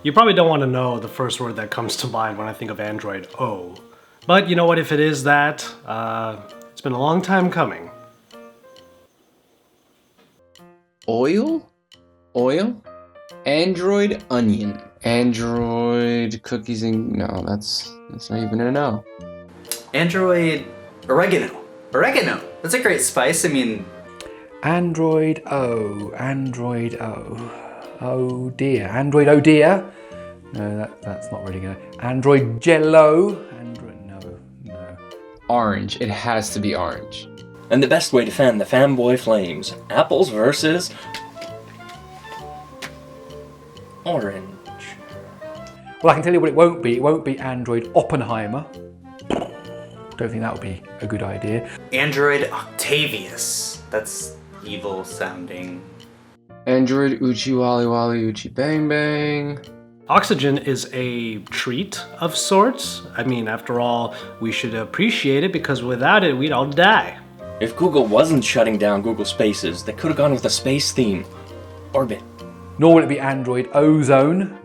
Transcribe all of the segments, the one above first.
You probably don't want to know the first word that comes to mind when I think of Android O. But you know what, if it is that, it's been a long time coming. Oil? Oil? Android onion. Android cookies and... No, that's not even an O. Android oregano. Oregano. That's a great spice. I mean... Android O. Android O. Oh dear. Android oh dear. No, that's not really gonna... Android Jello. Android... No. Orange. It has to be orange. And the best way to fan the fanboy flames. Apples versus... orange. Well, I can tell you what it won't be. It won't be Android Oppenheimer. Don't think that would be a good idea. Android Octavius. That's evil sounding. Android Uchi Wally Wally Uchi Bang Bang. Oxygen is a treat of sorts. I mean, after all, we should appreciate it because without it, we'd all die. If Google wasn't shutting down Google Spaces, they could have gone with a space theme. Orbit. Nor will it be Android Ozone.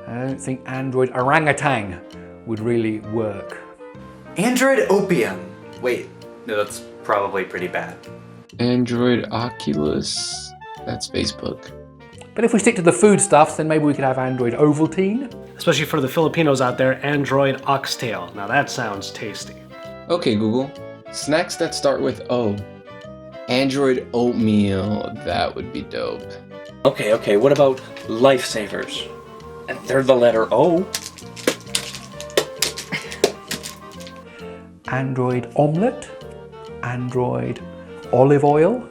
I don't think Android Orangutan would really work. Android Opium. Wait, no, that's probably pretty bad. Android Oculus. That's Facebook. But if we stick to the foodstuffs, then maybe we could have Android Ovaltine. Especially for the Filipinos out there, Android Oxtail. Now that sounds tasty. Okay, Google. Snacks that start with O. Android Oatmeal. That would be dope. Okay, what about lifesavers? And they're the letter O. Android Omelette. Android Olive Oil.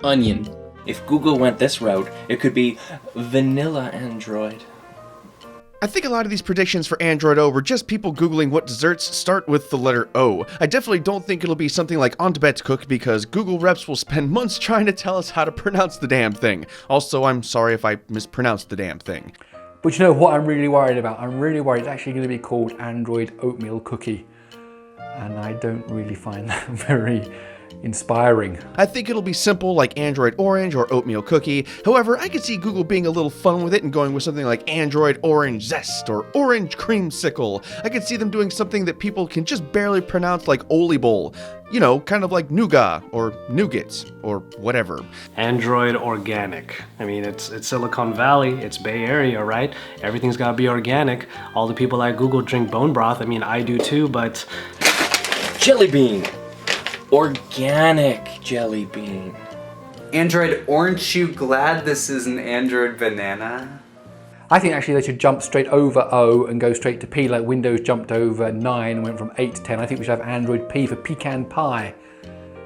Onion. If Google went this route, it could be vanilla Android. I think a lot of these predictions for Android O were just people Googling what desserts start with the letter O. I definitely don't think it'll be something like On Tibet's Cook because Google reps will spend months trying to tell us how to pronounce the damn thing. Also, I'm sorry if I mispronounced the damn thing. But you know what I'm really worried about? I'm really worried it's actually going to be called Android Oatmeal Cookie. And I don't really find that very inspiring. I think it'll be simple like Android Orange or Oatmeal Cookie. However, I could see Google being a little fun with it and going with something like Android Orange Zest or Orange Creamsicle. I could see them doing something that people can just barely pronounce like Oli Bowl. You know, kind of like Nougat or Nougats or whatever. Android Organic. I mean, it's Silicon Valley, it's Bay Area, right? Everything's gotta be organic. All the people at Google drink bone broth. I mean, I do too, but... Jelly bean. Organic jelly bean. Android Aren't You Glad This is an Android Banana? I think actually they should jump straight over O and go straight to P, like Windows jumped over 9 and went from 8 to 10. I think we should have Android P for pecan pie.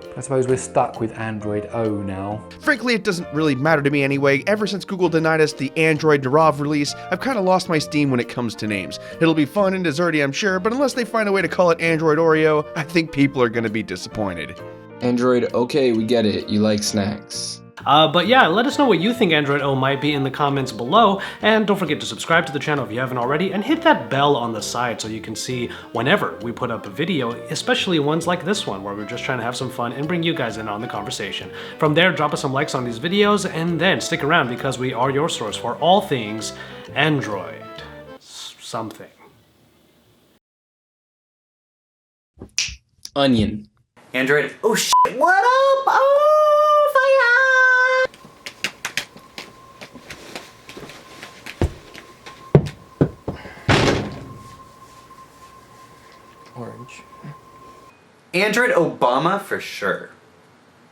But I suppose we're stuck with Android O now. Frankly, it doesn't really matter to me anyway. Ever since Google denied us the Android Narav release, I've kind of lost my steam when it comes to names. It'll be fun and desserty, I'm sure, but unless they find a way to call it Android Oreo, I think people are going to be disappointed. Android, okay, we get it. You like snacks. But yeah, let us know what you think Android O might be in the comments below, and don't forget to subscribe to the channel if you haven't already, and hit that bell on the side so you can see whenever we put up a video, especially ones like this one where we're just trying to have some fun and bring you guys in on the conversation. From there, drop us some likes on these videos, and then stick around because we are your source for all things Android something. Onion. Android, oh shit, what up? Oh, fire! Orange. Android Obama for sure.